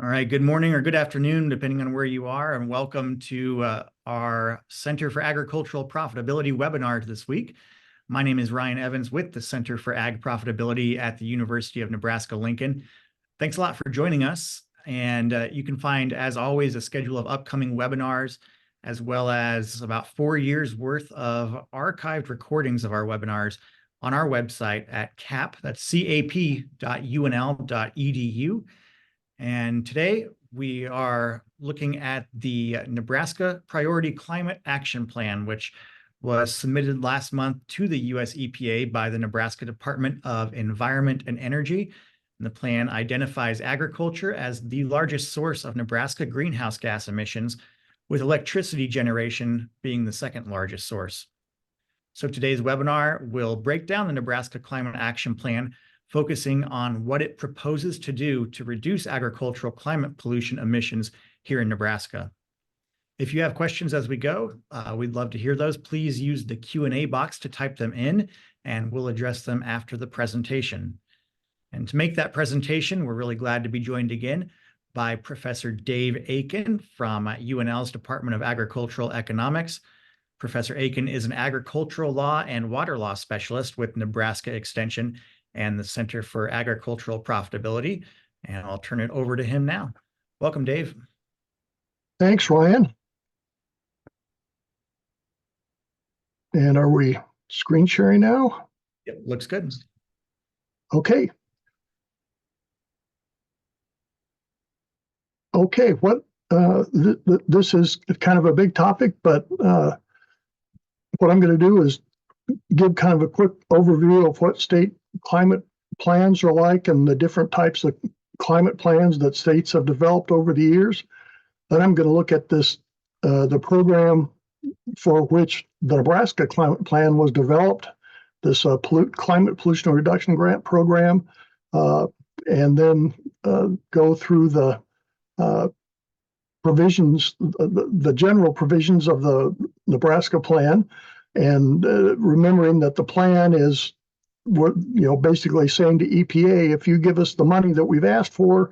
All right, good morning or good afternoon, depending on where you are, and welcome to our Center for Agricultural Profitability webinar this week. My name is Ryan Evans with the Center for Ag Profitability at the University of Nebraska-Lincoln. Thanks a lot for joining us, and you can find, as always, a schedule of upcoming webinars, as well as about 4 years worth of archived recordings of our webinars on our website at cap.unl.edu. And today we are looking at the Nebraska Priority Climate Action Plan, which was submitted last month to the US EPA by the Nebraska Department of Environment and Energy. And the plan identifies agriculture as the largest source of Nebraska greenhouse gas emissions, with electricity generation being the second largest source. So today's webinar will break down the Nebraska Climate Action Plan, focusing on what it proposes to do to reduce agricultural climate pollution emissions here in Nebraska. If you have questions as we go, we'd love to hear those. Please use the Q&A box to type them in, and we'll address them after the presentation. And to make that presentation, we're really glad to be joined again by Professor Dave Aiken from UNL's Department of Agricultural Economics. Professor Aiken is an agricultural law and water law specialist with Nebraska Extension and the Center for Agricultural Profitability. And I'll turn it over to him now. Welcome, Dave. Thanks, Ryan. And are we screen sharing now? Yep, looks good. Okay. Okay, this is kind of a big topic, but what I'm going to do is give kind of a quick overview of what state climate plans are like and the different types of climate plans that states have developed over the years. Then I'm going to look at this, the program for which the Nebraska Climate Plan was developed, this Climate Pollution Reduction Grant Program, and then go through the provisions, the general provisions of the Nebraska Plan, and remembering that the plan is, basically saying to EPA, if you give us the money that we've asked for,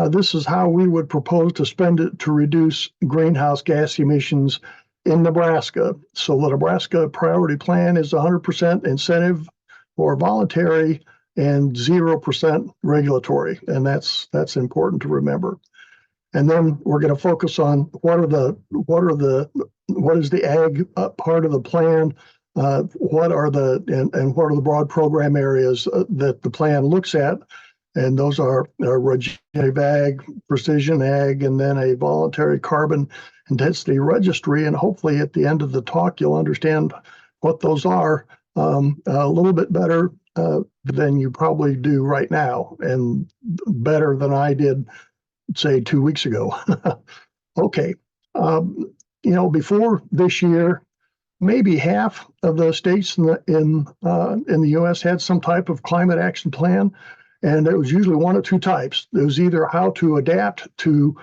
this is how we would propose to spend it to reduce greenhouse gas emissions in Nebraska. So the Nebraska Priority Plan is 100% incentive or voluntary and 0% regulatory, and that's important to remember. And then we're going to focus on what is the ag part of the plan, what are the broad program areas that the plan looks at, and those are regenerative ag, precision ag, and then a voluntary carbon intensity registry. And hopefully at the end of the talk you'll understand what those are a little bit better than you probably do right now, and better than I did, say, 2 weeks ago. Okay, before this year, maybe half of the states in the U.S. had some type of climate action plan, and it was usually one of two types. It was either how to adapt to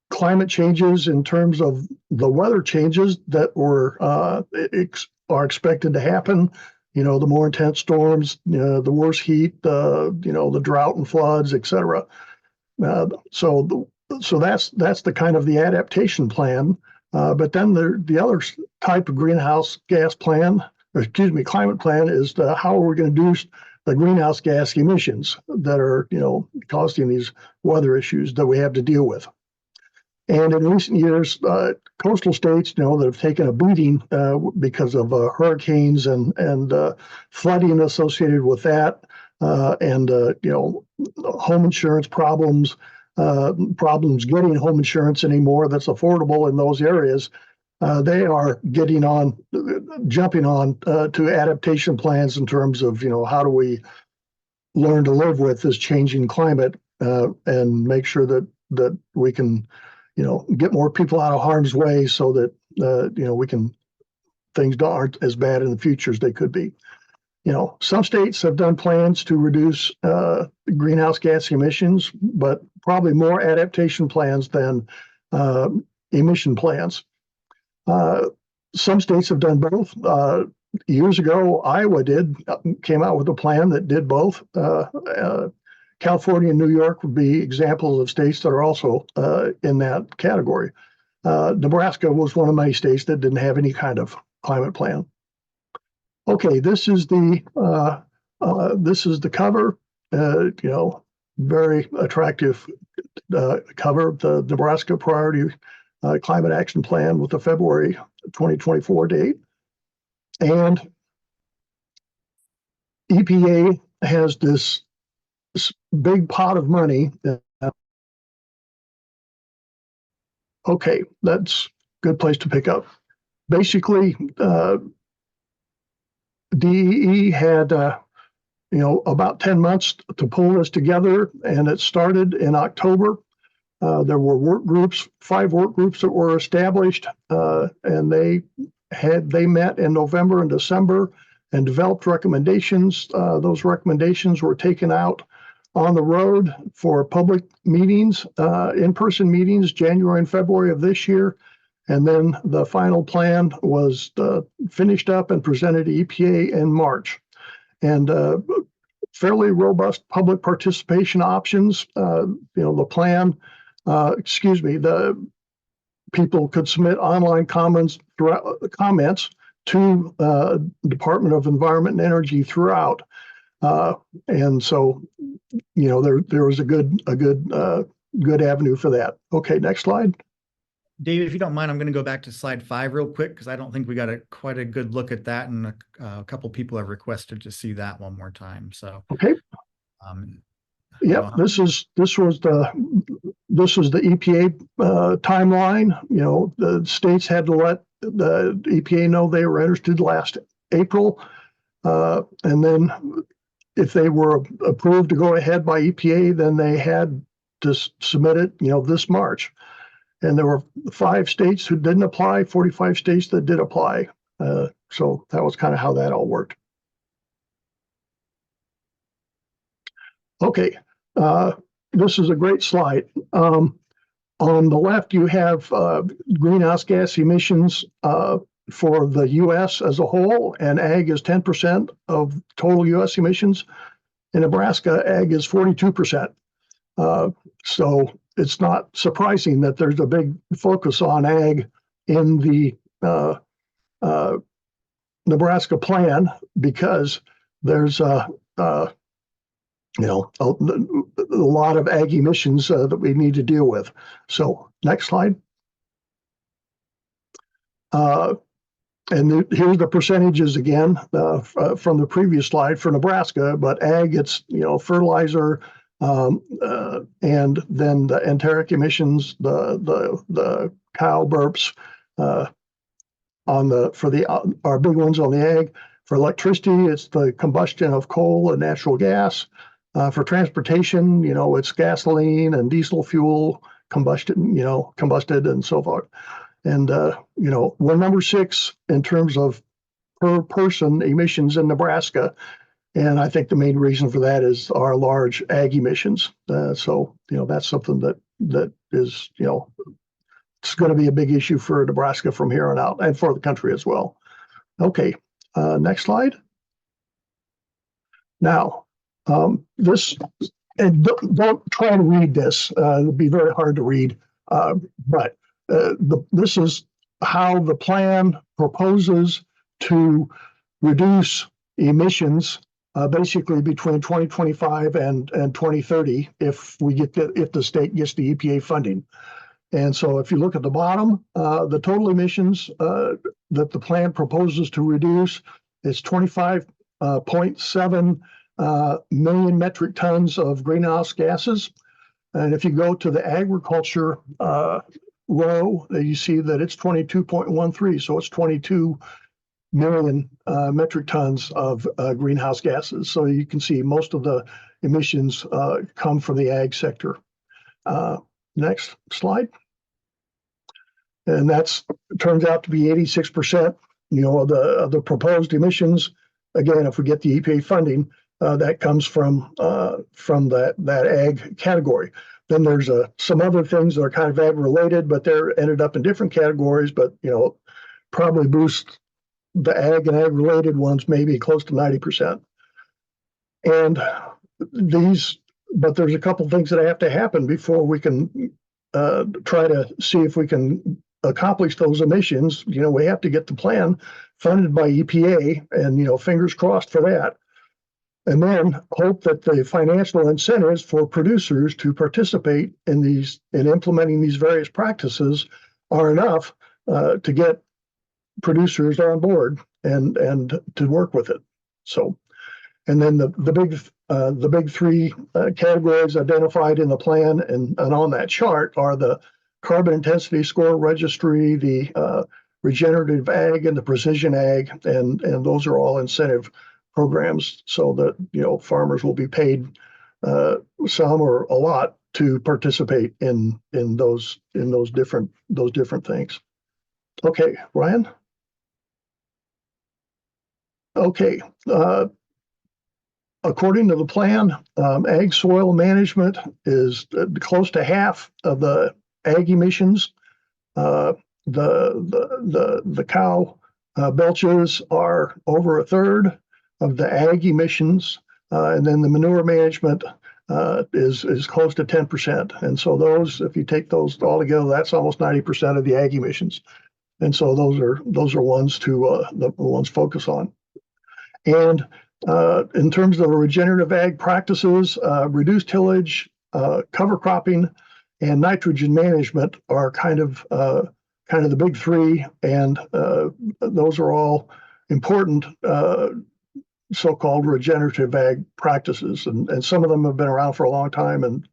climate changes in terms of the weather changes that are expected to happen. The more intense storms, the worse heat, the drought and floods, etc. So that's the kind of the adaptation plan. But then the other type of greenhouse gas plan, climate plan, is how are we going to reduce the greenhouse gas emissions that are, causing these weather issues that we have to deal with. And in recent years, coastal states, that have taken a beating because of hurricanes and flooding associated with that, and home insurance problems getting home insurance anymore that's affordable in those areas. They are jumping on to adaptation plans in terms of, how do we learn to live with this changing climate and make sure that we can, get more people out of harm's way so that, things aren't as bad in the future as they could be. Some states have done plans to reduce greenhouse gas emissions, but probably more adaptation plans than emission plans. Some states have done both. Years ago, Iowa came out with a plan that did both. California and New York would be examples of states that are also in that category. Nebraska was one of many states that didn't have any kind of climate plan. Okay, this is the cover. Very attractive cover of the Nebraska Priority Climate Action Plan with the February 2024 date. And EPA has this big pot of money. Okay, that's a good place to pick up. Basically, DEE had about 10 months to pull this together, and it started in October. There were work groups, 5 work groups that were established, and they met in November and December and developed recommendations. Those recommendations were taken out on the road for public meetings, in-person meetings, January and February of this year. And then the final plan was finished up and presented to EPA in March. And fairly robust public participation options. The plan, the people could submit online comments to Department of Environment and Energy throughout. And so, there was a good avenue for that. Okay, next slide. Dave, if you don't mind, I'm going to go back to slide 5 real quick because I don't think we got quite a good look at that, and a couple people have requested to see that one more time. So okay. Yep, this was the EPA timeline. The states had to let the EPA know they were interested last April, and then if they were approved to go ahead by EPA, then they had to submit it, this March. And there were 5 states who didn't apply, 45 states that did apply. So that was kind of how that all worked. Okay, this is a great slide. On the left, you have greenhouse gas emissions for the U.S. as a whole, and ag is 10% of total U.S. emissions. In Nebraska, ag is 42%. So it's not surprising that there's a big focus on ag in the Nebraska plan, because there's a lot of ag emissions that we need to deal with. So next slide. And here's the percentages again from the previous slide for Nebraska, but ag, it's fertilizer, and then the enteric emissions, the cow burps our big ones on the ag. For electricity, it's the combustion of coal and natural gas. For transportation, it's gasoline and diesel fuel combusted and so forth. And we're number 6 in terms of per person emissions in Nebraska. And I think the main reason for that is our large ag emissions. So that's something that is, it's going to be a big issue for Nebraska from here on out, and for the country as well. Okay, next slide. Now, this, and don't try to read this. It'll be very hard to read. But this is how the plan proposes to reduce emissions basically between 2025 and 2030 if the state gets the EPA funding. And so if you look at the bottom, the total emissions that the plan proposes to reduce is 25.7 million metric tons of greenhouse gases. And if you go to the agriculture row, you see that it's 22.13, so it's 22 million metric tons of greenhouse gases. So you can see most of the emissions come from the ag sector. Next slide. And that turns out to be 86%, of the proposed emissions. Again, if we get the EPA funding, that comes from that ag category. Then there's some other things that are kind of ag related, but they're ended up in different categories, but probably boost the ag and ag related ones maybe close to 90%. And these but there's a couple things that have to happen before we can try to see if we can accomplish those emissions. We have to get the plan funded by EPA, and fingers crossed for that. And then hope that the financial incentives for producers to participate in implementing these various practices are enough to get producers on board and to work with it. So, and then the big three categories identified in the plan and on that chart are the carbon intensity score registry, the regenerative ag, and the precision ag, and those are all incentive programs, so that farmers will be paid some or a lot to participate in those different things. Okay, Ryan. Okay. According to the plan, ag soil management is close to half of the ag emissions. The cow belches are over a third of the ag emissions, and then the manure management is close to 10%. And so those, if you take those all together, that's almost 90% of the ag emissions. And so those are ones to the ones focus on. And in terms of regenerative ag practices, reduced tillage, cover cropping, and nitrogen management are kind of the big three, and those are all important so-called regenerative ag practices, and some of them have been around for a long time,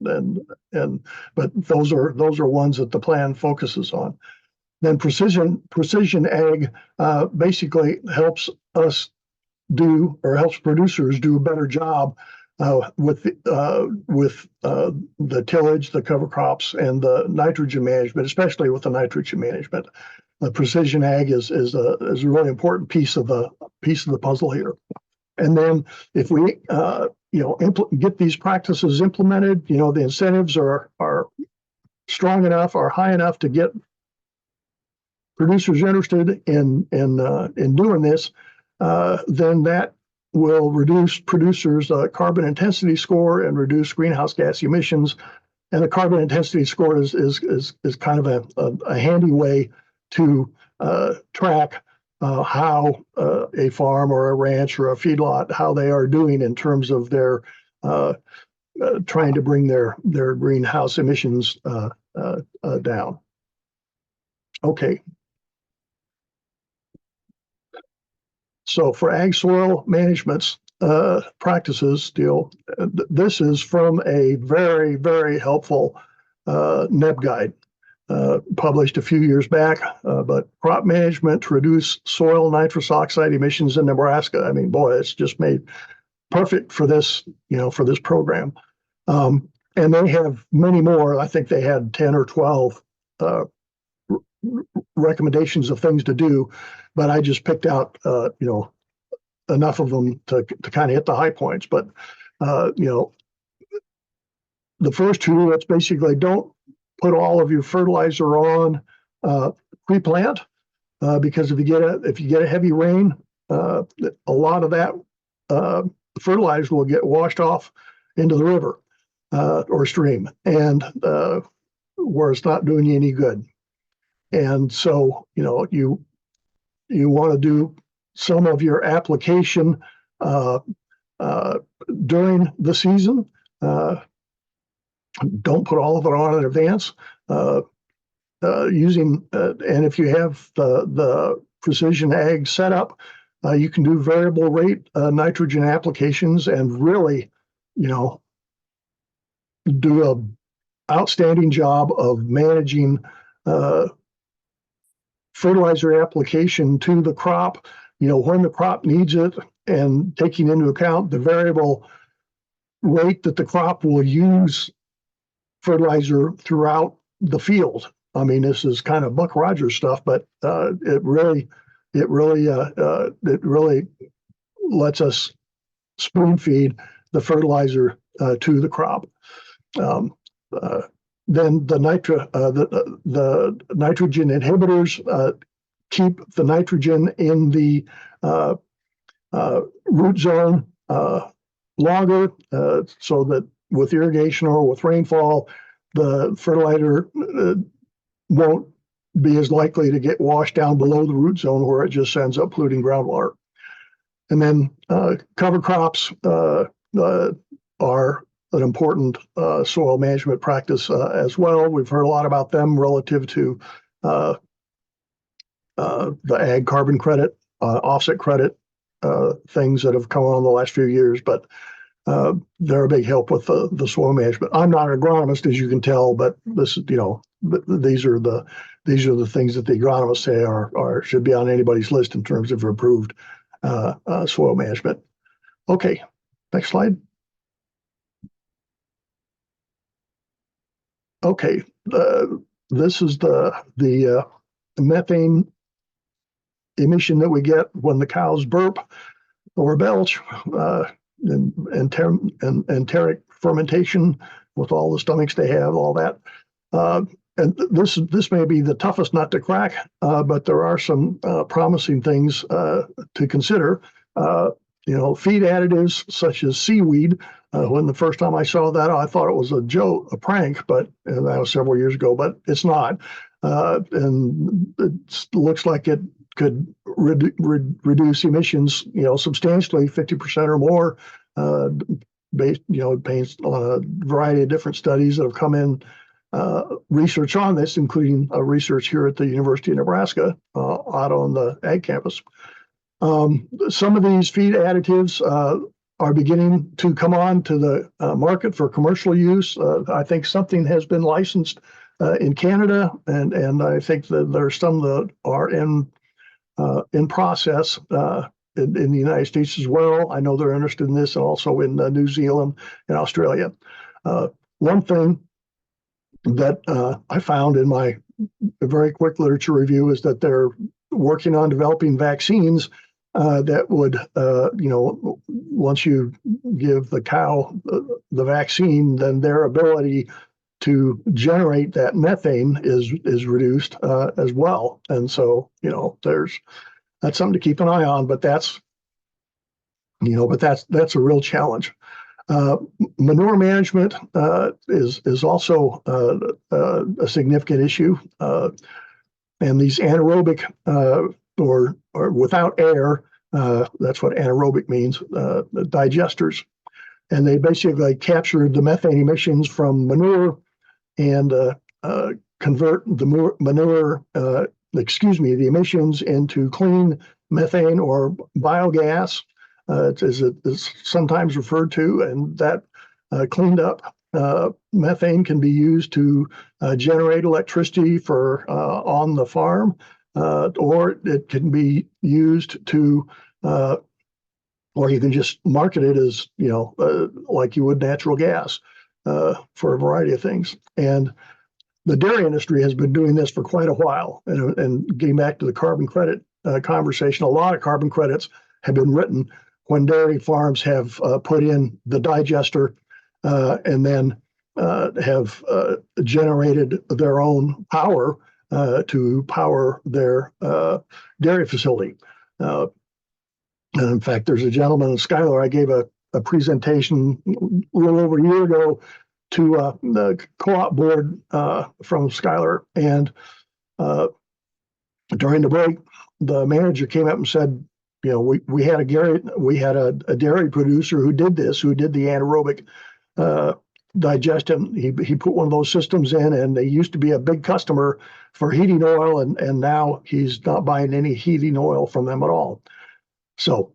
but those are ones that the plan focuses on. Then precision ag basically helps producers do a better job with the tillage, the cover crops, and the nitrogen management, especially with the nitrogen management. The precision ag is a really important piece of the puzzle here. And then if we get these practices implemented, the incentives are strong enough, are high enough to get producers interested in doing this, then that will reduce producers' carbon intensity score and reduce greenhouse gas emissions. And the carbon intensity score is kind of a handy way to track how a farm or a ranch or a feedlot, how they are doing in terms of their trying to bring their greenhouse emissions down. Okay. So for ag soil management practices, this is from a very, very helpful NEB guide published a few years back, but crop management to reduce soil nitrous oxide emissions in Nebraska. I mean, boy, it's just made perfect for this, for this program. And they have many more. I think they had 10 or 12 recommendations of things to do, but I just picked out, enough of them to kind of hit the high points. But, the first two, that's basically don't put all of your fertilizer on pre-plant, because if you get a heavy rain, a lot of that fertilizer will get washed off into the river or stream, and where it's not doing you any good. And so, you want to do some of your application during the season. Don't put all of it on in advance. And if you have the precision ag setup, you can do variable rate nitrogen applications and really, do an outstanding job of managing fertilizer application to the crop, when the crop needs it, and taking into account the variable rate that the crop will use fertilizer throughout the field. I mean, this is kind of Buck Rogers stuff, but it really lets us spoon feed the fertilizer to the crop. Then the nitrogen inhibitors keep the nitrogen in the root zone longer, so that with irrigation or with rainfall, the fertilizer won't be as likely to get washed down below the root zone where it just ends up polluting groundwater. And then cover crops are an important soil management practice as well. We've heard a lot about them relative to the ag carbon credit, offset credit, things that have come on the last few years, but they're a big help with the soil management. I'm not an agronomist, as you can tell, but this is, these are the things that the agronomists say are should be on anybody's list in terms of improved soil management. Okay, next slide. Okay, this is the methane emission that we get when the cows burp or belch, and enteric fermentation with all the stomachs they have, all that. And this may be the toughest nut to crack, but there are some promising things to consider. Feed additives such as seaweed. When the first time I saw that, I thought it was a prank, but that was several years ago. But it's not, and it looks like it could reduce emissions, substantially, 50% or more, based on a variety of different studies that have come in. Research on this, including research here at the University of Nebraska, out on the ag campus. Some of these feed additives are beginning to come on to the market for commercial use. I think something has been licensed in Canada, and I think that there's some that are in process in the United States as well. I know they're interested in this, and also in New Zealand and Australia. One thing that I found in my very quick literature review is that they're working on developing vaccines that would, once you give the cow the vaccine, then their ability to generate that methane is reduced as well. And so, that's something to keep an eye on. But that's a real challenge. Manure management is also a significant issue, and these anaerobic or without air, that's what anaerobic means, digesters, and they basically capture the methane emissions from manure and convert the the emissions into clean methane or biogas. It's sometimes referred to, and that cleaned up methane can be used to generate electricity for on the farm, or it can be used to, or you can just market it as, like you would natural gas for a variety of things. And the dairy industry has been doing this for quite a while. And getting back to the carbon credit conversation, a lot of carbon credits have been written when dairy farms have put in the digester and then have generated their own power to power their dairy facility. And in fact, there's a gentleman in Schuyler. I gave a presentation a little over a year ago to the co-op board from Schuyler, and during the break, the manager came up and said, we had a dairy producer who did this, who did the anaerobic digestion. He put one of those systems in, and they used to be a big customer for heating oil, and now he's not buying any heating oil from them at all. So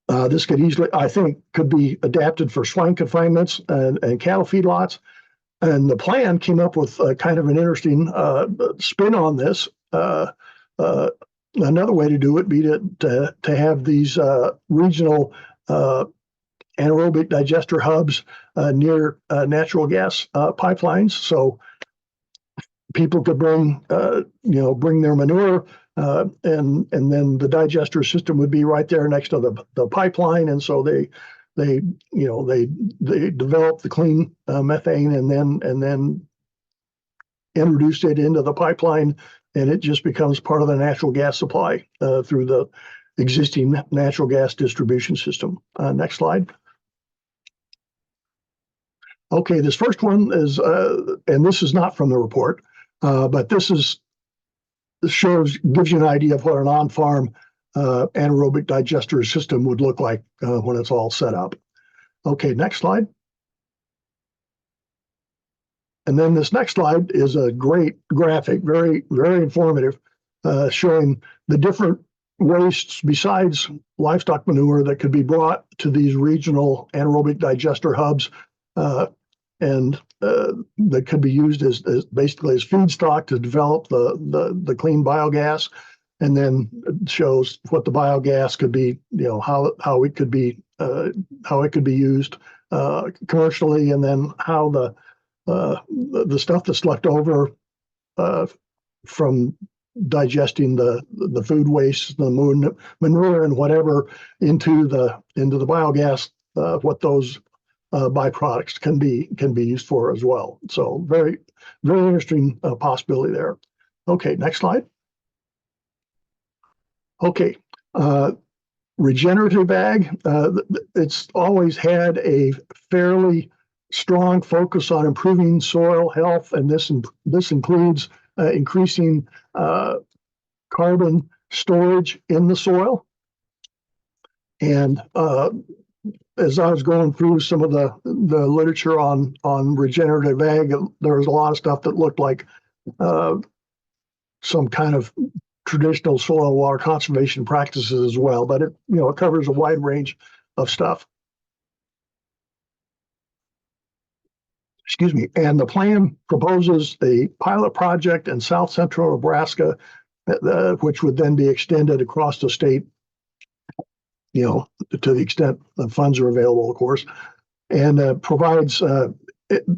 this could easily, I think, could be adapted for swine confinements and cattle feedlots. And the plan came up with kind of an interesting spin on this. Another way to do it would be to have these regional anaerobic digester hubs near natural gas pipelines, so people could bring their manure, and then the digester system would be right there next to the pipeline, and so they develop the clean methane and then introduce it into the pipeline, and it just becomes part of the natural gas supply through the existing natural gas distribution system. Next slide. Okay, this first one is, and this is not from the report, but this gives you an idea of what an on-farm anaerobic digester system would look like when it's all set up. Okay, next slide. And then this next slide is a great graphic, very, very informative, showing the different wastes besides livestock manure that could be brought to these regional anaerobic digester hubs, and that could be used as basically as feedstock to develop the clean biogas. And then it shows what the biogas could be, how it could be used commercially, and then how the stuff that's left over from digesting the food waste, the manure and whatever into the biogas, what those byproducts can be used for as well. So very, very interesting possibility there. Okay, next slide. Okay, regenerative ag, it's always had a fairly strong focus on improving soil health, and this includes increasing carbon storage in the soil. And as I was going through some of the literature on regenerative ag, there was a lot of stuff that looked like some kind of traditional soil and water conservation practices as well, but it covers a wide range of stuff. Excuse me. And the plan proposes a pilot project in south central Nebraska, which would then be extended across the state, to the extent the funds are available, of course, and provides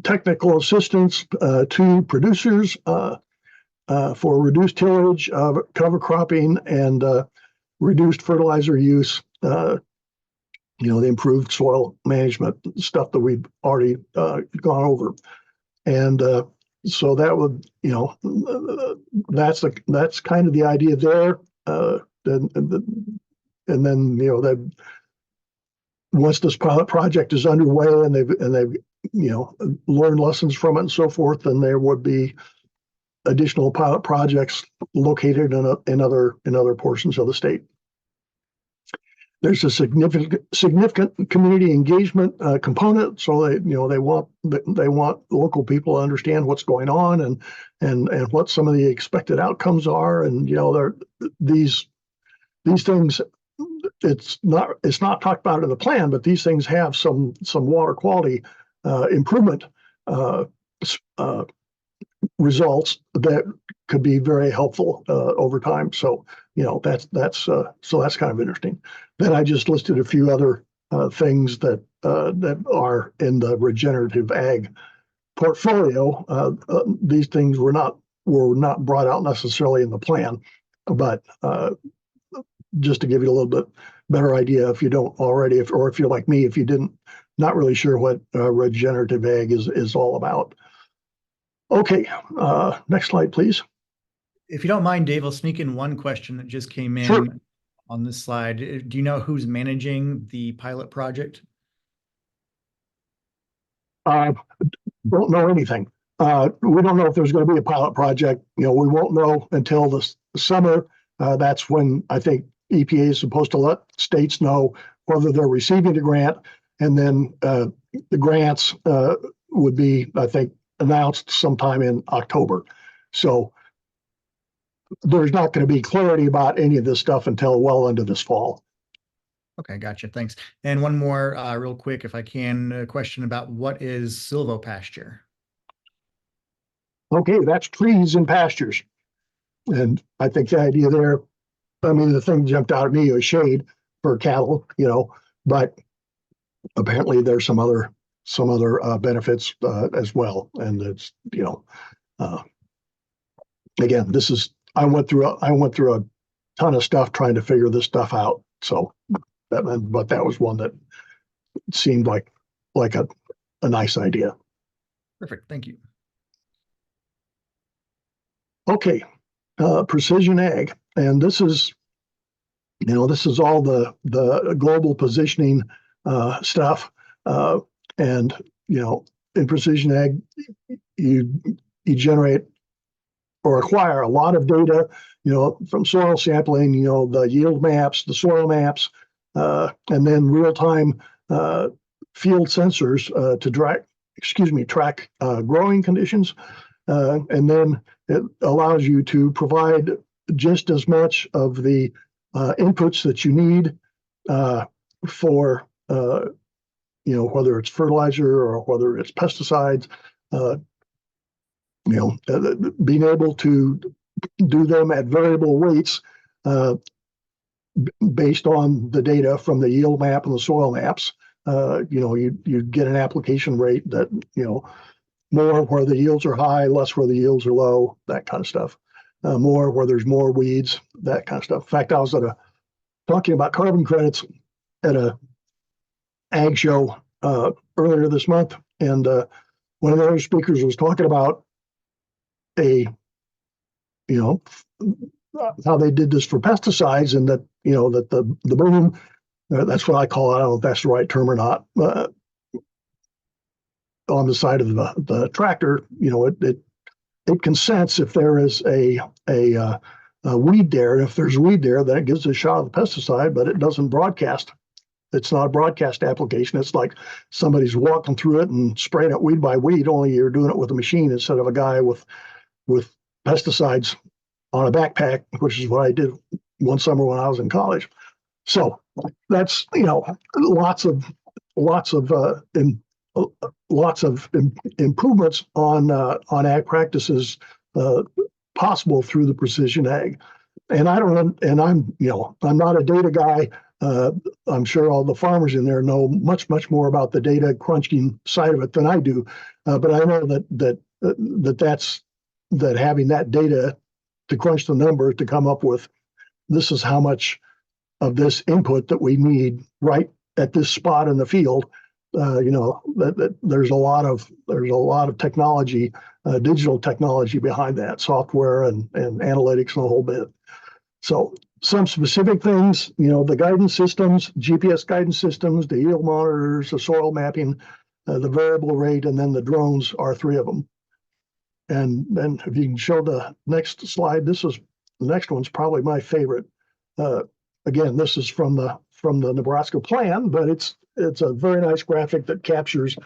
technical assistance to producers for reduced tillage, cover cropping, and reduced fertilizer use, the improved soil management stuff that we've already gone over. And so that would, that's kind of the idea there. And then, that once this pilot project is underway and they've learned lessons from it and so forth, then there would be additional pilot projects located in other portions of the state. There's a significant community engagement component, so they want local people to understand what's going on and what some of the expected outcomes are, and these things. It's not talked about in the plan, but these things have some water quality improvement results that could be very helpful over time. So that's kind of interesting. Then I just listed a few other things that are in the regenerative ag portfolio. These things were not brought out necessarily in the plan, but just to give you a little bit better idea, if you don't already, or if you're like me, if you not really sure what regenerative ag is all about. Okay, next slide, please. If you don't mind, Dave, I'll sneak in one question that just came in. Sure. On this slide. Do you know who's managing the pilot project? Don't know anything. We don't know if there's going to be a pilot project. We won't know until the summer. That's when I think EPA is supposed to let states know whether they're receiving a grant, and then the grants would be, I think, announced sometime in October. So there's not going to be clarity about any of this stuff until well into this fall. Okay, gotcha. Thanks. And one more real quick, if I can, a question about what is silvopasture? Okay, that's trees and pastures. And I think the idea there, the thing jumped out at me was shade for cattle, but apparently there's some other benefits as well. And it's, again, I went through a ton of stuff trying to figure this stuff out. So but that was one that seemed like a nice idea. Perfect. Thank you. Okay. Precision ag. And this is all the global positioning stuff. And, in precision ag, you generate or acquire a lot of data, from soil sampling, the yield maps, the soil maps, and then real-time field sensors to track growing conditions. And then it allows you to provide just as much of the inputs that you need for, whether it's fertilizer or whether it's pesticides, being able to do them at variable rates based on the data from the yield map and the soil maps. You get an application rate that, more where the yields are high, less where the yields are low, that kind of stuff. More where there's more weeds, that kind of stuff. In fact, I was talking about carbon credits at a ag show earlier this month, and one of the other speakers was talking about how they did this for pesticides, and that that the boom, that's what I call it. I don't know if that's the right term or not. On the side of the tractor, it can sense if there is a weed there, and if there's a weed there, then it gives a shot of the pesticide, but it doesn't broadcast. It's not a broadcast application. It's like somebody's walking through it and spraying it weed by weed, only you're doing it with a machine instead of a guy with pesticides on a backpack, which is what I did one summer when I was in college. So that's, lots of improvements on ag practices possible through the precision ag. And I'm not a data guy. I'm sure all the farmers in there know much more about the data crunching side of it than I do. But I know that having that data to crunch the numbers to come up with, this is how much of this input that we need right at this spot in the field. That there's a lot of technology, digital technology behind that, software and analytics and a whole bit. So some specific things, the guidance systems, GPS guidance systems, the yield monitors, the soil mapping, the variable rate, and then the drones are three of them. And then if you can show the next slide, the next one's probably my favorite. Again, this is from the Nebraska plan, but it's a very nice graphic that captures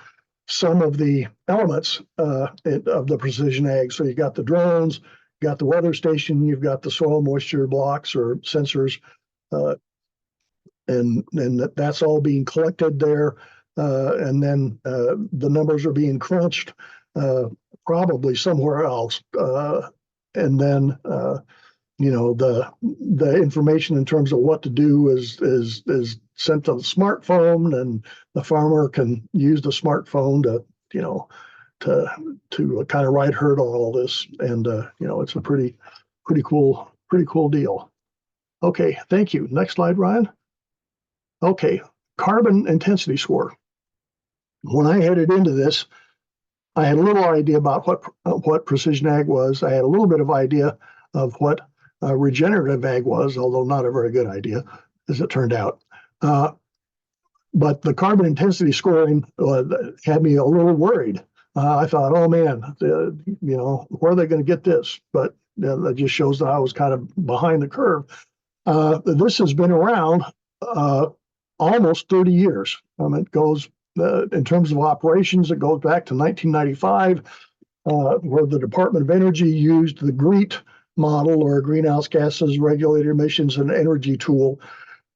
some of the elements of the precision ag. So you got the drones, you got the weather station, you've got the soil moisture blocks or sensors, and that's all being collected there. And then the numbers are being crunched probably somewhere else. And then the information in terms of what to do is sent to the smartphone, and the farmer can use the smartphone to kind of ride herd on all this. And it's a pretty cool deal. Okay, thank you. Next slide, Ryan. Okay, carbon intensity score. When I headed into this, I had a little idea about what precision ag was. I had a little bit of idea of what regenerative ag was, although not a very good idea, as it turned out. But the carbon intensity scoring had me a little worried. I thought, oh man, where are they going to get this? But that just shows that I was kind of behind the curve. This has been around almost 30 years. It goes, in terms of operations, it goes back to 1995, where the Department of Energy used the GREET model, or greenhouse gases regulated emissions and energy tool,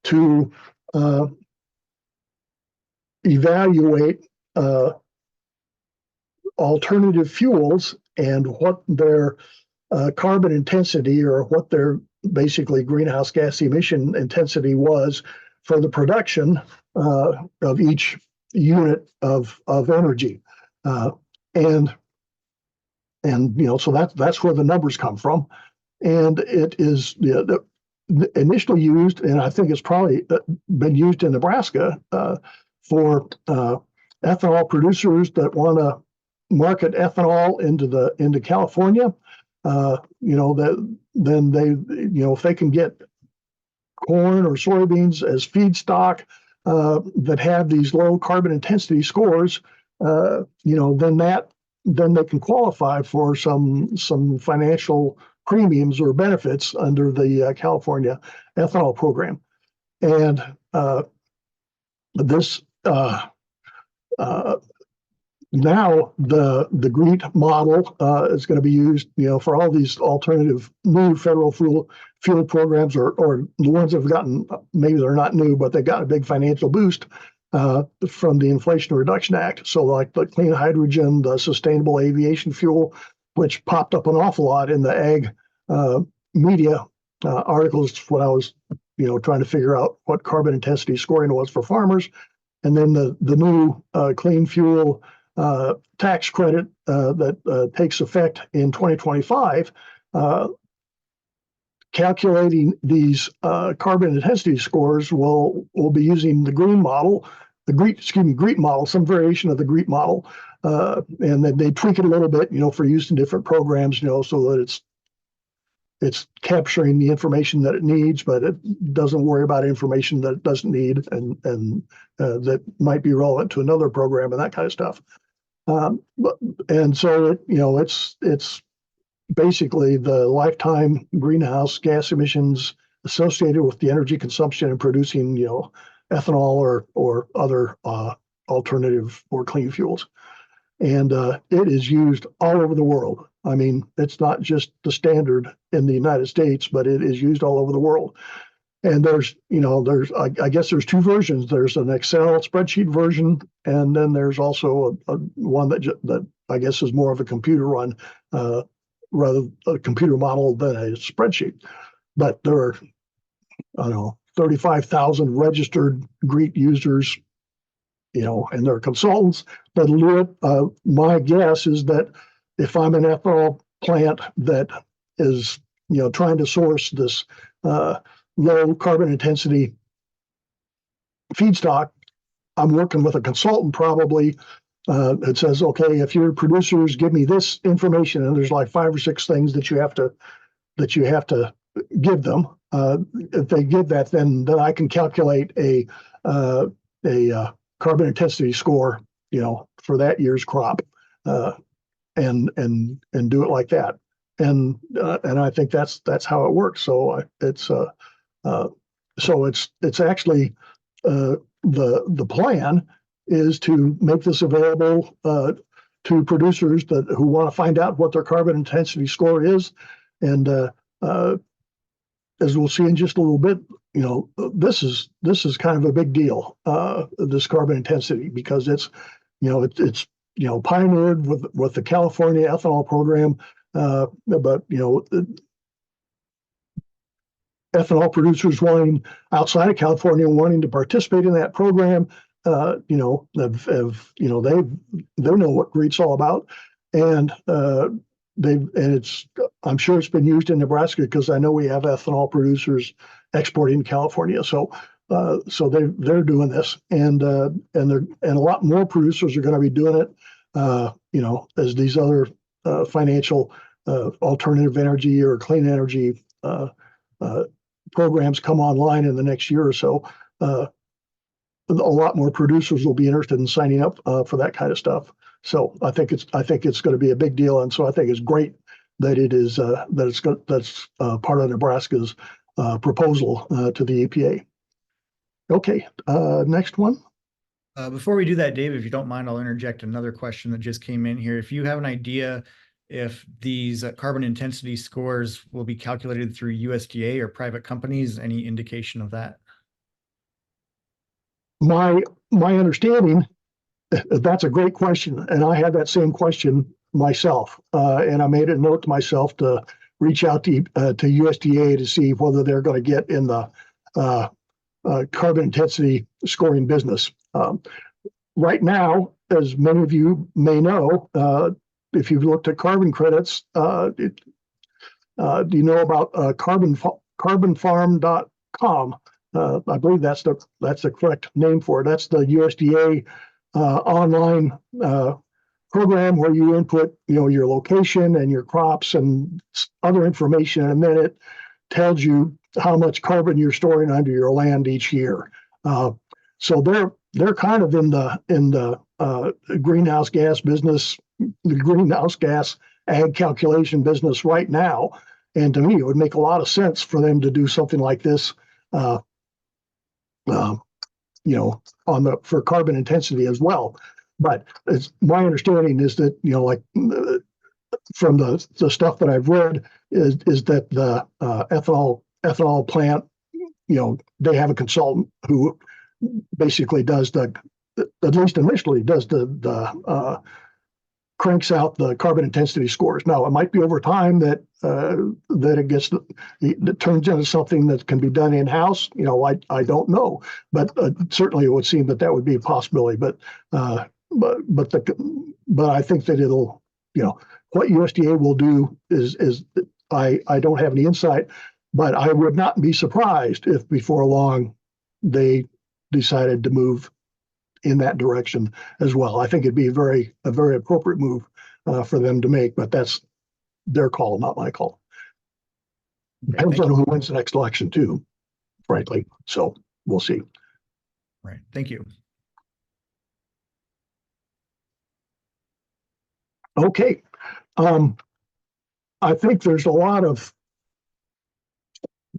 to evaluate alternative fuels and what their carbon intensity, or what their basically greenhouse gas emission intensity was for the production of each unit of energy. And so that's where the numbers come from. And it is initially used, and I think it's probably been used in Nebraska for ethanol producers that want to market ethanol into California. Then they, if they can get corn or soybeans as feedstock that have these low carbon intensity scores, then they can qualify for some financial premiums or benefits under the California ethanol program. And this now the GREET model is going to be used, for all these alternative new federal fuel programs, or the ones that have gotten, maybe they're not new, but they got a big financial boost from the Inflation Reduction Act. So like the clean hydrogen, the sustainable aviation fuel, which popped up an awful lot in the ag media articles when I was, trying to figure out what carbon intensity scoring was for farmers. And then the new clean fuel tax credit that takes effect in 2025, calculating these carbon intensity scores will be using the GREET model, GREET model, some variation of the GREET model, and then they tweak it a little bit, for use in different programs, so that it's capturing the information that it needs, but it doesn't worry about information that it doesn't need and that might be relevant to another program and that kind of stuff. And so it's basically the lifetime greenhouse gas emissions associated with the energy consumption and producing, ethanol or other alternative or clean fuels. And it is used all over the world. I mean, it's not just the standard in the United States, but it is used all over the world. And I guess there's two versions. There's an Excel spreadsheet version, and then there's also a one that I guess is more of a computer run, rather a computer model than a spreadsheet. But there are, 35,000 registered GREET users, and they're consultants that'll do it. My guess is that if I'm an ethanol plant that is, trying to source this low carbon intensity feedstock, I'm working with a consultant probably that says, okay, if your producers give me this information, and there's like 5 or 6 things that you have to give them. If they give that, then I can calculate a carbon intensity score, for that year's crop, and do it like that. And I think that's how it works. So it's actually the plan is to make this available to producers who want to find out what their carbon intensity score is, and as we'll see in just a little bit, this is kind of a big deal, this carbon intensity, because it's pioneered with the California ethanol program, but ethanol producers outside of California wanting to participate in that program, they know what GREET's all about, and I'm sure it's been used in Nebraska, because I know we have ethanol producers exporting to California. So they're doing this, and a lot more producers are going to be doing it, as these other financial alternative energy or clean energy programs come online in the next year or so. A lot more producers will be interested in signing up for that kind of stuff. So I think it's going to be a big deal, and so I think it's great that that's part of Nebraska's proposal to the EPA. Okay, next one. Before we do that, Dave, if you don't mind, I'll interject another question that just came in here. If you have an idea if these carbon intensity scores will be calculated through USDA or private companies, any indication of that? My understanding, that's a great question, and I had that same question myself, and I made a note to myself to reach out to USDA to see whether they're going to get in the carbon intensity scoring business. Right now, as many of you may know, if you've looked at carbon credits, do you know about carbonfarm.com? I believe that's the correct name for it. That's the USDA online program where you input, your location and your crops and other information, and then it tells you how much carbon you're storing under your land each year. So they're kind of in the greenhouse gas business, the greenhouse gas ag calculation business right now. And to me, it would make a lot of sense for them to do something like this, uh, uh, for carbon intensity as well. But it's my understanding is that, like from the stuff that I've read is that the ethanol plant, they have a consultant who basically does at least initially does the cranks out the carbon intensity scores. Now, it might be over time that it turns into something that can be done in house. I don't know, but certainly it would seem that would be a possibility. But I think that it'll, what USDA will do is I don't have any insight, but I would not be surprised if before long they decided to move in that direction as well. I think it'd be a very appropriate move for them to make, but that's their call, not my call. Depends on who wins the next election too, frankly. So we'll see. Right. Thank you. Okay. I think there's a lot of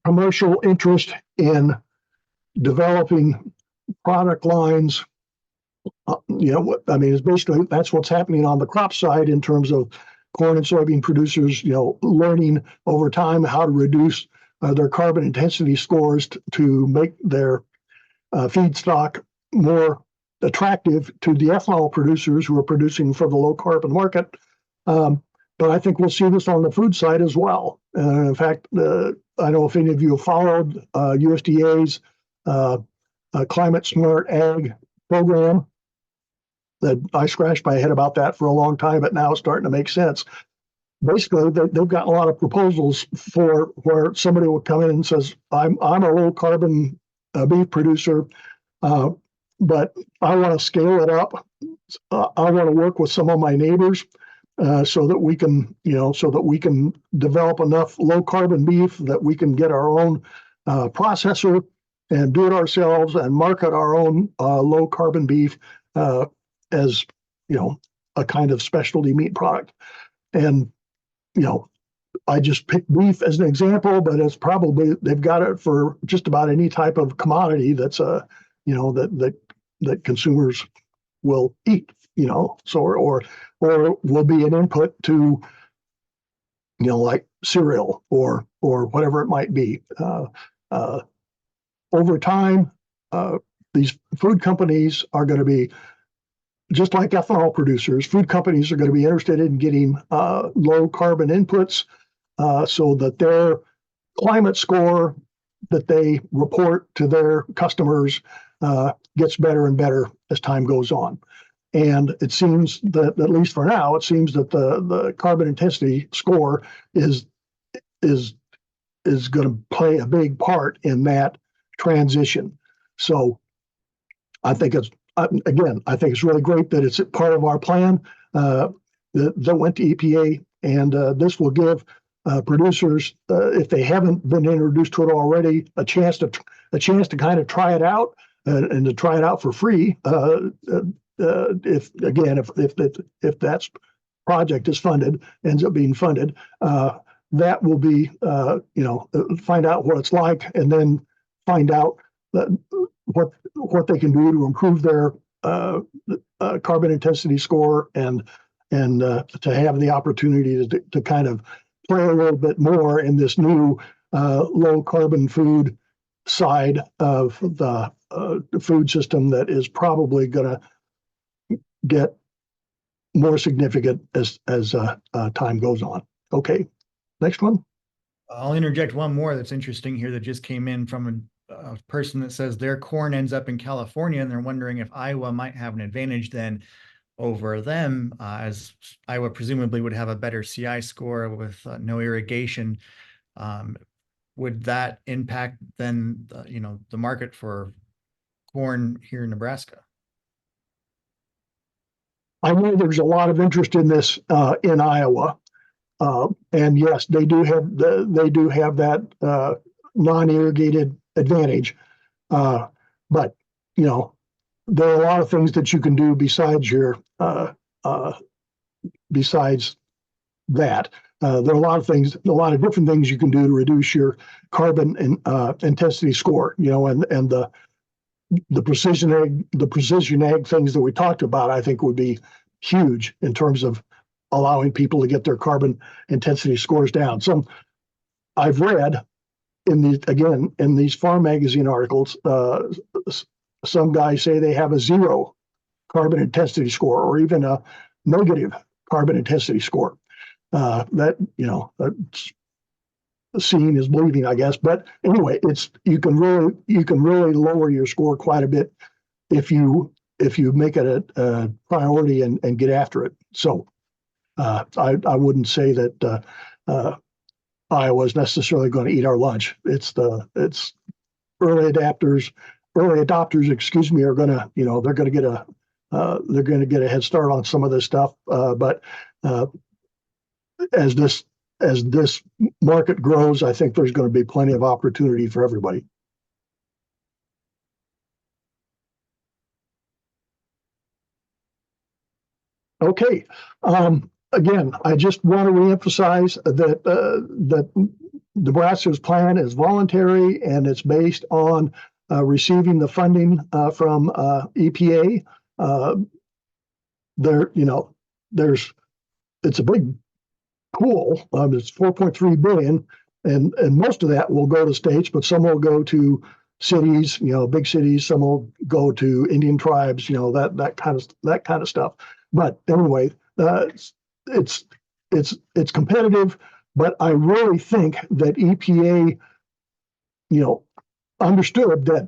commercial interest in developing product lines. It's basically that's what's happening on the crop side in terms of corn and soybean producers, learning over time how to reduce their carbon intensity scores to make their feedstock more attractive to the ethanol producers who are producing for the low carbon market. But I think we'll see this on the food side as well. In fact, I don't know if any of you have followed USDA's Climate Smart Ag program. That I scratched my head about that for a long time, but now it's starting to make sense. Basically, they've got a lot of proposals for where somebody will come in and says, "I'm a low carbon beef producer, but I want to scale it up. I want to work with some of my neighbors so that we can develop enough low carbon beef that we can get our own processor and do it ourselves and market our own low carbon beef as a kind of specialty meat product." And I just picked beef as an example, but it's probably they've got it for just about any type of commodity that's that consumers will eat. So or will be an input to like cereal or whatever it might be. Over time, these food companies are going to be just like ethanol producers. Food companies are going to be interested in getting low carbon inputs so that their climate score that they report to their customers gets better and better as time goes on. And it seems that, at least for now, it seems that the carbon intensity score is going to play a big part in that transition. So I think it's really great that it's part of our plan that went to EPA, and this will give producers, if they haven't been introduced to it already, a chance to kind of try it out and to try it out for free. If that project is funded, ends up being funded, that will be find out what it's like, and then find out what they can do to improve their carbon intensity score, and to have the opportunity to kind of play a little bit more in this new low carbon food side of the food system that is probably going to get more significant as time goes on. Okay, next one. I'll interject one more that's interesting here that just came in from a person that says their corn ends up in California, and they're wondering if Iowa might have an advantage then over them, as Iowa presumably would have a better CI score with no irrigation. Would that impact then the market for corn here in Nebraska? I know there's a lot of interest in this in Iowa, and yes, they do have that non-irrigated advantage. But there are a lot of things that you can do besides your besides that. There are a lot of things, a lot of different things you can do to reduce your carbon intensity score. And the precision ag things that we talked about, I think would be huge in terms of allowing people to get their carbon intensity scores down. I've read in these farm magazine articles, some guys say they have a 0 carbon intensity score or even a negative carbon intensity score. That's seeing is believing, I guess. But anyway, you can really lower your score quite a bit if you make it a priority and get after it. So I wouldn't say that Iowa is necessarily going to eat our lunch. It's early adopters, excuse me, are going to they're going to get a head start on some of this stuff. But as this market grows, I think there's going to be plenty of opportunity for everybody. Okay. Again, I just want to reemphasize that Nebraska's plan is voluntary and it's based on receiving the funding from EPA. It's a big pool. It's 4.3 billion, and most of that will go to states, but some will go to cities, big cities. Some will go to Indian tribes, that kind of stuff. But anyway, it's competitive. But I really think that EPA, understood that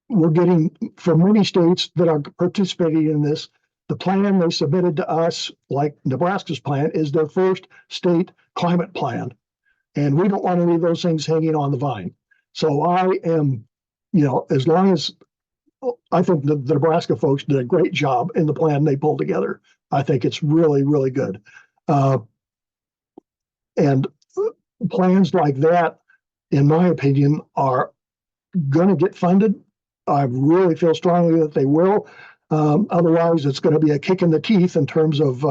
we're getting from many states that are participating in this. The plan they submitted to us, like Nebraska's plan, is their first state climate plan. And we don't want any of those things hanging on the vine. So I am, as long as I think the Nebraska folks did a great job in the plan they pulled together. I think it's really, really good. And plans like that, in my opinion, are going to get funded. I really feel strongly that they will. Otherwise, it's going to be a kick in the teeth in terms of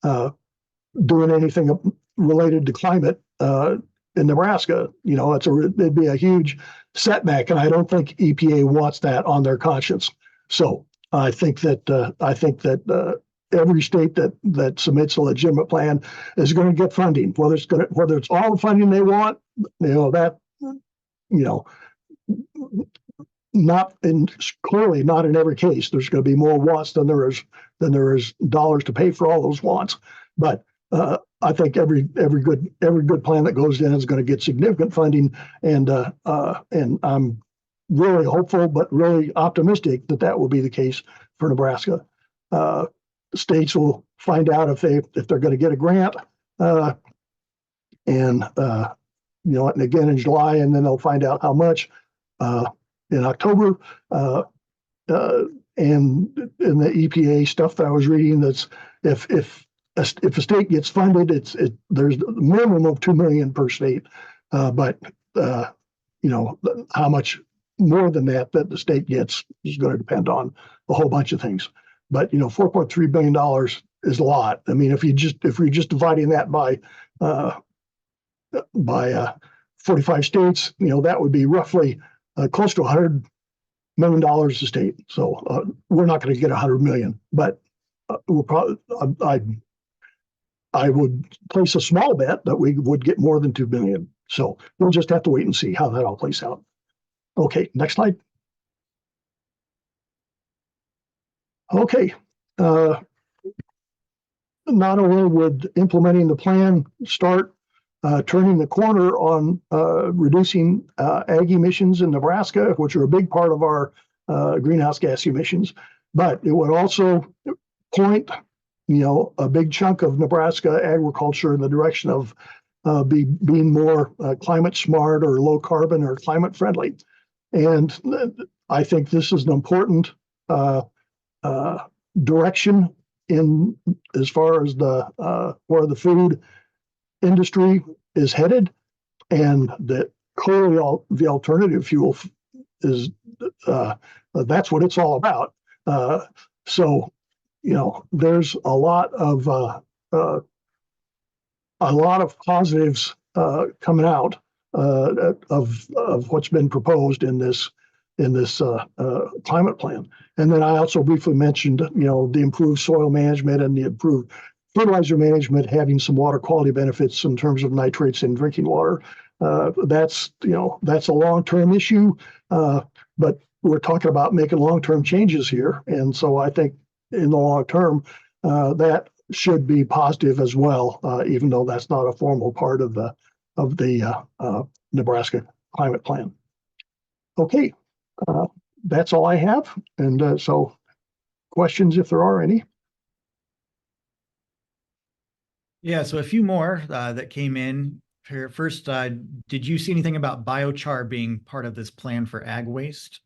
doing anything related to climate in Nebraska. It'd be a huge setback, and I don't think EPA wants that on their conscience. So I think that every state that submits a legitimate plan is going to get funding, whether it's all the funding they want. Clearly not in every case. There's going to be more wants than there is dollars to pay for all those wants. But I think every good plan that goes in is going to get significant funding, and I'm really hopeful, but really optimistic that will be the case for Nebraska. States will find out if they're going to get a grant, and again in July, and then they'll find out how much in October. And in the EPA stuff that I was reading, that's if a state gets funded, there's a minimum of $2 million per state, but how much more than that the state gets is going to depend on a whole bunch of things. But $4.3 billion is a lot. I mean, if you're just dividing that by 45 states, that would be roughly close to $100 million a state. So we're not going to get $100 million, but we'll probably. I would place a small bet that we would get more than $2 billion. So we'll just have to wait and see how that all plays out. Okay, next slide. Okay. Not only would implementing the plan start turning the corner on reducing ag emissions in Nebraska, which are a big part of our greenhouse gas emissions, but it would also point, a big chunk of Nebraska agriculture in the direction of being more climate smart or low carbon or climate friendly. And I think this is an important direction in as far as where the food industry is headed, and that clearly the alternative fuel is that's what it's all about. So, there's a lot of positives coming out of what's been proposed in this climate plan. And then I also briefly mentioned, the improved soil management and the improved fertilizer management, having some water quality benefits in terms of nitrates in drinking water. That's a long-term issue, but we're talking about making long-term changes here. And so I think in the long term, that should be positive as well, even though that's not a formal part of the Nebraska climate plan. Okay, that's all I have. And so questions, if there are any. Yeah, so a few more that came in here. First, did you see anything about biochar being part of this plan for ag waste?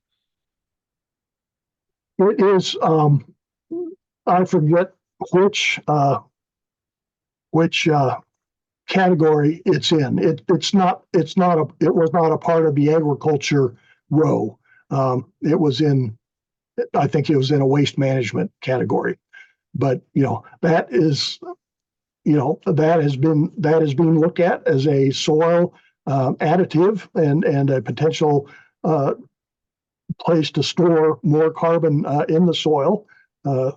It is, I forget which category it's in. It was not a part of the agriculture row. It was in, I think it was in a waste management category. But that has been looked at as a soil additive and a potential place to store more carbon in the soil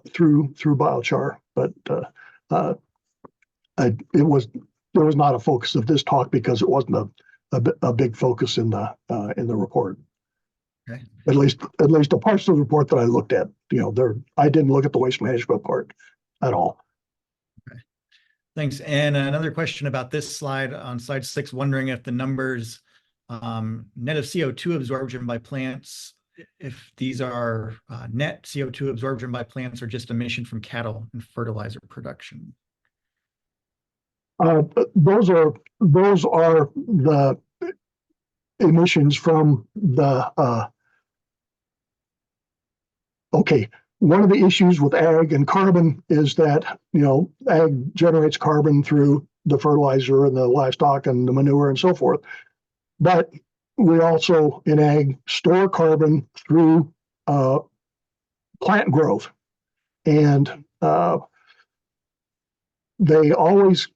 through biochar. But it was not a focus of this talk because it wasn't a big focus in the report. Okay. At least the parts of the report that I looked at, I didn't look at the waste management part at all. Okay. Thanks. And another question about this slide on slide 6, wondering if the numbers net of CO2 absorption by plants, if these are net CO2 absorption by plants or just emission from cattle and fertilizer production. Those are the emissions from the. Okay, one of the issues with ag and carbon is that ag generates carbon through the fertilizer and the livestock and the manure and so forth, but we also in ag store carbon through plant growth, and they always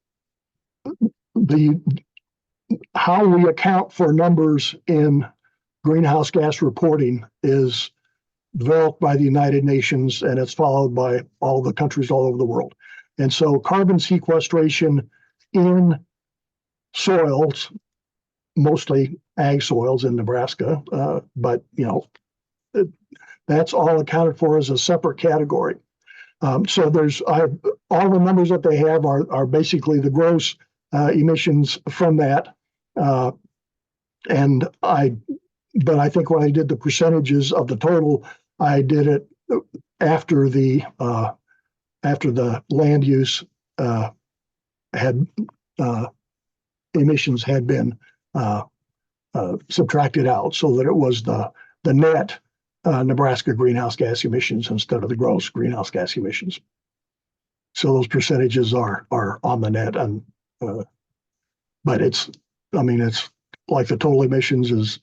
how we account for numbers in greenhouse gas reporting is developed by the United Nations, and it's followed by all the countries all over the world. And so carbon sequestration in soils, mostly ag soils in Nebraska, but that's all accounted for as a separate category. So there's all the numbers that they have are basically the gross emissions from that, but I think when I did the percentages of the total, I did it after the land use had emissions had been subtracted out, so that it was the net Nebraska greenhouse gas emissions instead of the gross greenhouse gas emissions. So those percentages are on the net, and but it's like the total emissions is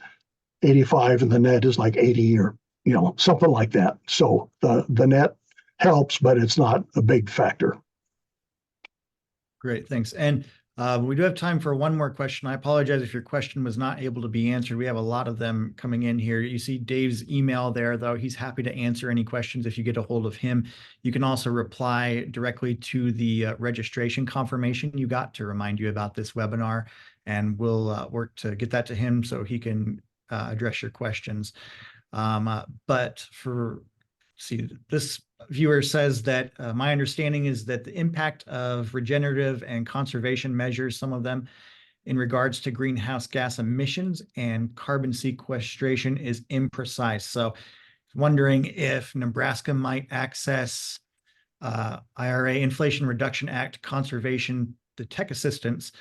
85 and the net is like 80 or something like that. So the net helps, but it's not a big factor. Great, thanks. And we do have time for one more question. I apologize if your question was not able to be answered. We have a lot of them coming in here. You see Dave's email there, though. He's happy to answer any questions if you get a hold of him. You can also reply directly to the registration confirmation you got to remind you about this webinar, and we'll work to get that to him so he can address your questions. But this viewer says that my understanding is that the impact of regenerative and conservation measures, some of them in regards to greenhouse gas emissions and carbon sequestration, is imprecise. So wondering if Nebraska might access IRA, Inflation Reduction Act, conservation tech assistance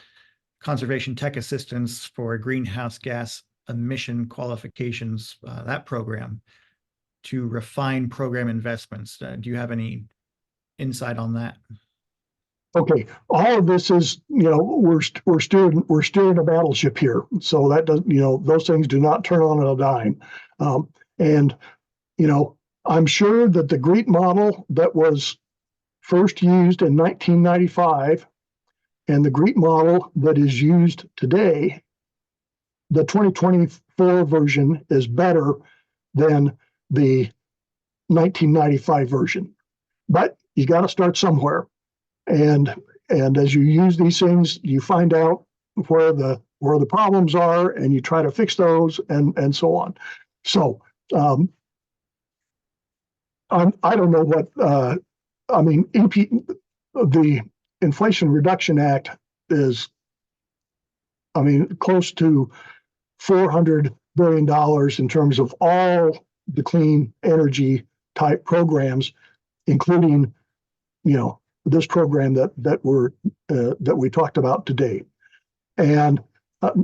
for greenhouse gas emission qualifications, that program, to refine program investments. Do you have any insight on that? Okay, all of this is, we're still in a battleship here, so that does, those things do not turn on a dime, and I'm sure that the GREET model that was first used in 1995 and the GREET model that is used today, the 2024 version is better than the 1995 version. But you got to start somewhere. And as you use these things, you find out where the problems are, and you try to fix those, and so on. So I don't know what I mean. The Inflation Reduction Act is, I mean, close to $400 billion in terms of all the clean energy type programs, including, this program that we talked about today. And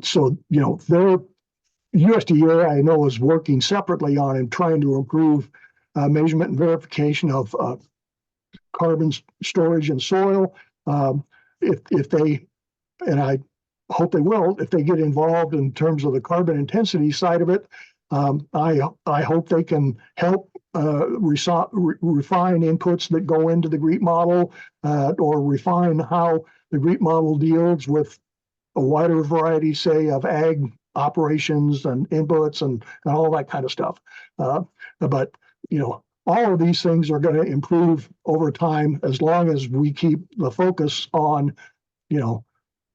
so, their USDA, I know, is working separately on and trying to improve measurement and verification of carbon storage in soil. If they, and I hope they will, if they get involved in terms of the carbon intensity side of it, I hope they can help refine inputs that go into the GREET model, or refine how the GREET model deals with a wider variety, say, of ag operations and inputs and all that kind of stuff. But all of these things are going to improve over time as long as we keep the focus on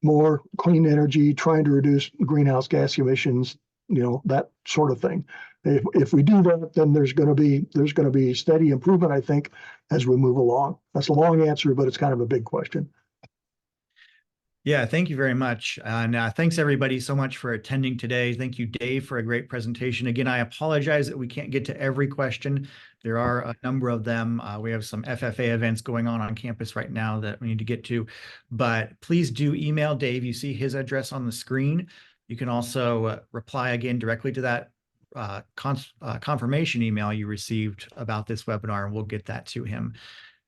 more clean energy, trying to reduce greenhouse gas emissions, that sort of thing. If we do that, then there's going to be steady improvement, I think, as we move along. That's a long answer, but it's kind of a big question. Yeah, thank you very much. And thanks everybody so much for attending today. Thank you, Dave, for a great presentation. Again, I apologize that we can't get to every question. There are a number of them. We have some FFA events going on campus right now that we need to get to, but please do email Dave. You see his address on the screen. You can also reply again directly to that confirmation email you received about this webinar, and we'll get that to him.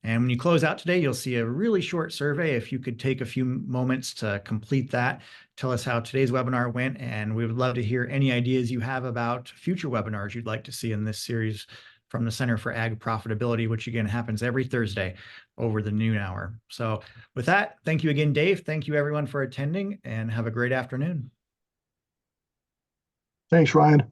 And when you close out today, you'll see a really short survey. If you could take a few moments to complete that, tell us how today's webinar went, and we would love to hear any ideas you have about future webinars you'd like to see in this series from the Center for Ag Profitability, which again happens every Thursday over the noon hour. So with that, thank you again, Dave. Thank you everyone for attending, and have a great afternoon. Thanks, Ryan.